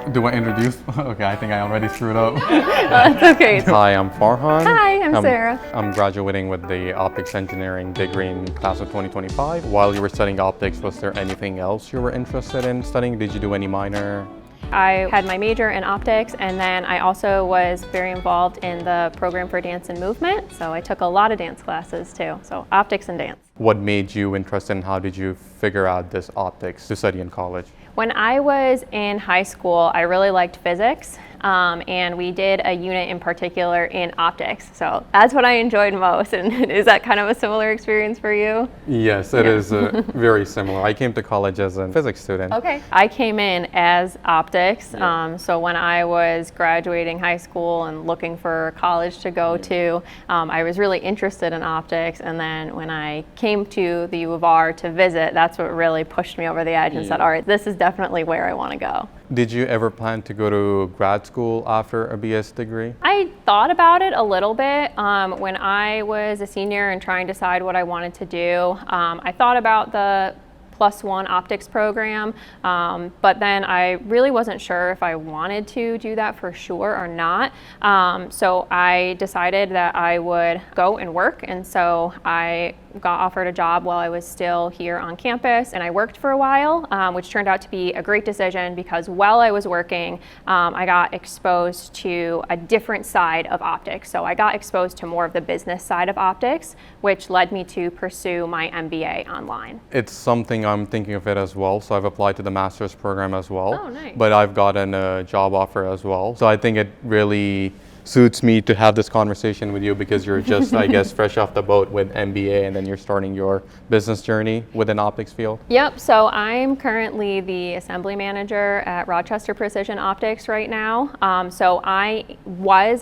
Do I introduce? Okay, I think I already screwed up. That's okay. Hi, I'm Farhan. Hi, I'm Sarah. I'm graduating with the optics engineering degree in class of 2025. While you were studying optics, was there anything else you were interested in studying? Did you do any minor? I had my major in optics, and then I also was very involved in the program for dance and movement, so I took a lot of dance classes too, so optics and dance. What made you interested and how did you figure out this optics to study in college? When I was in high school, I really liked physics, and we did a unit in particular in optics. So that's what I enjoyed most. And is that kind of a similar experience for you? Yes, it is very similar. I came to college as a physics student. Okay. I came in as optics. So when I was graduating high school and looking for college to go to, I was really interested in optics. And then when I came to the U of R to visit, that's what really pushed me over the edge and said, all right, this is definitely where I want to go. Did you ever plan to go to grad school after a BS degree? I thought about it a little bit when I was a senior and trying to decide what I wanted to do. I thought about the +1 optics program, but then I really wasn't sure if I wanted to do that for sure or not. So I decided that I would go and work, and so I got offered a job while I was still here on campus, and I worked for a while, which turned out to be a great decision because while I was working, I got exposed to a different side of optics. So I got exposed to more of the business side of optics, which led me to pursue my MBA online. It's something I'm thinking of it as well, so I've applied to the master's program as well. Oh, nice. But I've gotten a job offer as well. So I think it really suits me to have this conversation with you because you're just, I guess, fresh off the boat with MBA and then you're starting your business journey within optics field. Yep, so I'm currently the assembly manager at Rochester Precision Optics right now. So I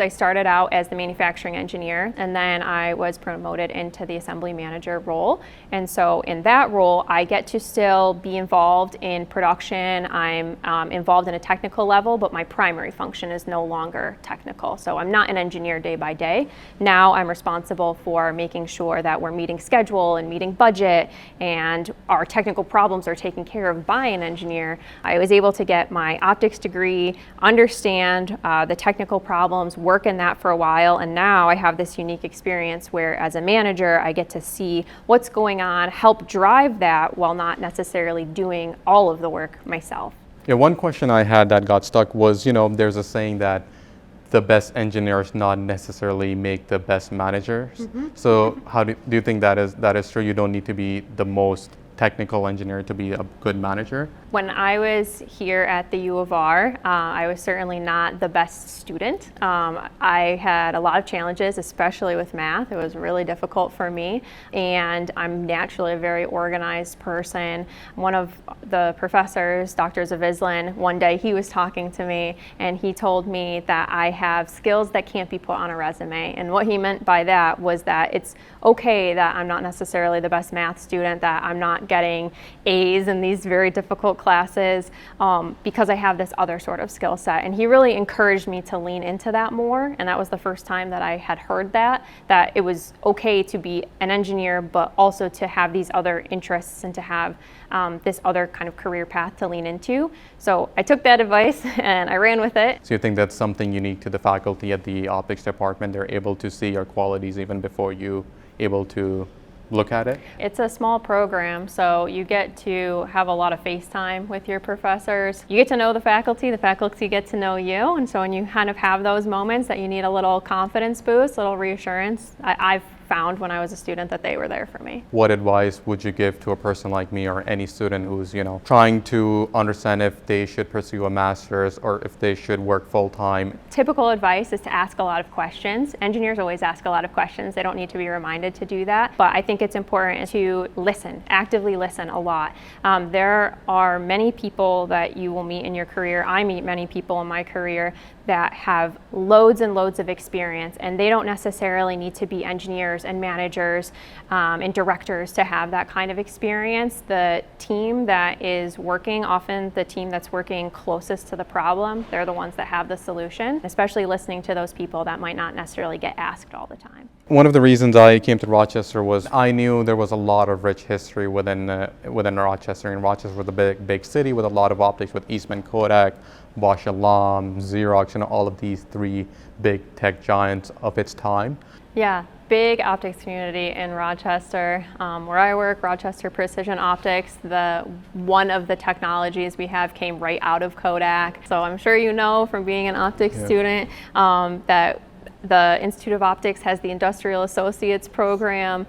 started out as the manufacturing engineer, and then I was promoted into the assembly manager role. And so in that role, I get to still be involved in production. I'm involved in a technical level, but my primary function is no longer technical. So I'm not an engineer day by day. Now I'm responsible for making sure that we're meeting schedule and meeting budget and our technical problems are taken care of by an engineer. I was able to get my optics degree, understand the technical problems, work in that for a while, and now I have this unique experience where as a manager I get to see what's going on, help drive that while not necessarily doing all of the work myself. Yeah, one question I had that got stuck was, there's a saying that the best engineers not necessarily make the best managers. So how do you think that is true? You don't need to be the most technical engineer to be a good manager? When I was here at the U of R, I was certainly not the best student. I had a lot of challenges, especially with math. It was really difficult for me, and I'm naturally a very organized person. One of the professors, Dr. Zavislan, one day he was talking to me, and he told me that I have skills that can't be put on a resume. And what he meant by that was that it's okay that I'm not necessarily the best math student, that I'm not getting A's in these very difficult classes because I have this other sort of skill set. And he really encouraged me to lean into that more. And that was the first time that I had heard that it was okay to be an engineer, but also to have these other interests and to have this other kind of career path to lean into. So I took that advice and I ran with it. So you think that's something unique to the faculty at the optics department? They're able to see your qualities even before you able to look at it? It's a small program, so you get to have a lot of face time with your professors. You get to know the faculty get to know you, and so when you kind of have those moments that you need a little confidence boost, a little reassurance, I've found when I was a student that they were there for me. What advice would you give to a person like me or any student who's, trying to understand if they should pursue a master's or if they should work full-time? Typical advice is to ask a lot of questions. Engineers always ask a lot of questions. They don't need to be reminded to do that, but I think it's important to listen, actively listen a lot. There are many people that you will meet in your career. I meet many people in my career that have loads and loads of experience, and they don't necessarily need to be engineers engineers and managers and directors to have that kind of experience. The team that is working, often the team that's working closest to the problem, they're the ones that have the solution, especially listening to those people that might not necessarily get asked all the time. One of the reasons I came to Rochester was I knew there was a lot of rich history within Rochester. And Rochester was a big city with a lot of optics, with Eastman Kodak, Bosch Alum, Xerox, all of these three big tech giants of its time. Yeah, big optics community in Rochester. Where I work, Rochester Precision Optics, one of the technologies we have came right out of Kodak. So I'm sure you know from being an optics student that the Institute of Optics has the Industrial Associates program.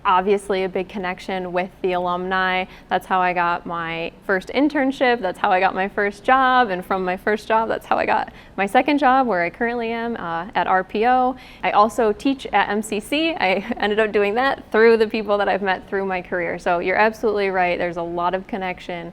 Obviously a big connection with the alumni. That's how I got my first internship. That's how I got my first job. And from my first job, that's how I got my second job, where I currently am at RPO. I also teach at MCC. I ended up doing that through the people that I've met through my career. So you're absolutely right. There's a lot of connection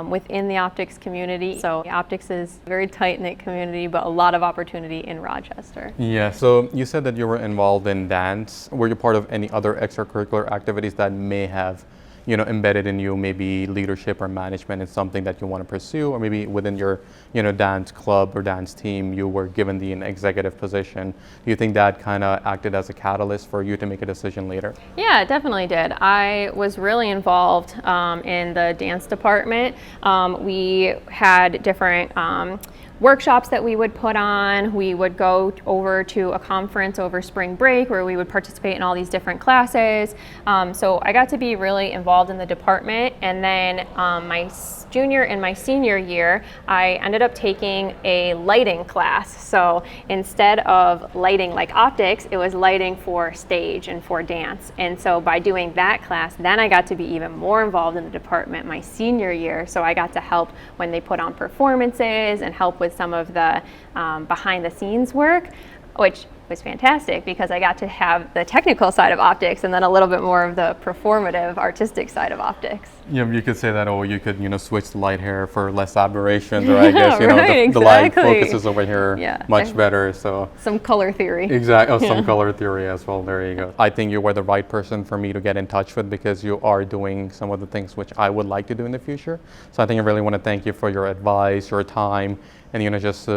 within the optics community. So optics is a very tight-knit community, but a lot of opportunity in Rochester. Yeah, so you said that you were involved in dance. Were you part of any other extracurricular activities that may have, embedded in you, maybe leadership or management is something that you want to pursue, or maybe within your, dance club or dance team, you were given the executive position? Do you think that kind of acted as a catalyst for you to make a decision later? Yeah, it definitely did. I was really involved in the dance department. We had different workshops that we would put on. We would go over to a conference over spring break where we would participate in all these different classes. So I got to be really involved in the department. And then my junior and my senior year, I ended up taking a lighting class. So instead of lighting like optics, it was lighting for stage and for dance. And so by doing that class, then I got to be even more involved in the department my senior year. So I got to help when they put on performances and help with some of the behind the scenes work, which was fantastic because I got to have the technical side of optics and then a little bit more of the performative, artistic side of optics. Yeah, you could say that, you could, switch the light here for less aberrations, or I guess, right, the light focuses over here much better, so. Some color theory. Exactly, some color theory as well, there you go. I think you were the right person for me to get in touch with because you are doing some of the things which I would like to do in the future. So I think I really want to thank you for your advice, your time, and, just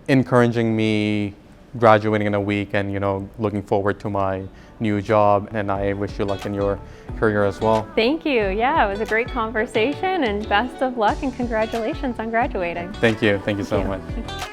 encouraging me graduating in a week and, looking forward to my new job. And I wish you luck in your career as well. Thank you. Yeah, it was a great conversation and best of luck and congratulations on graduating. Thank you. Thank you so much.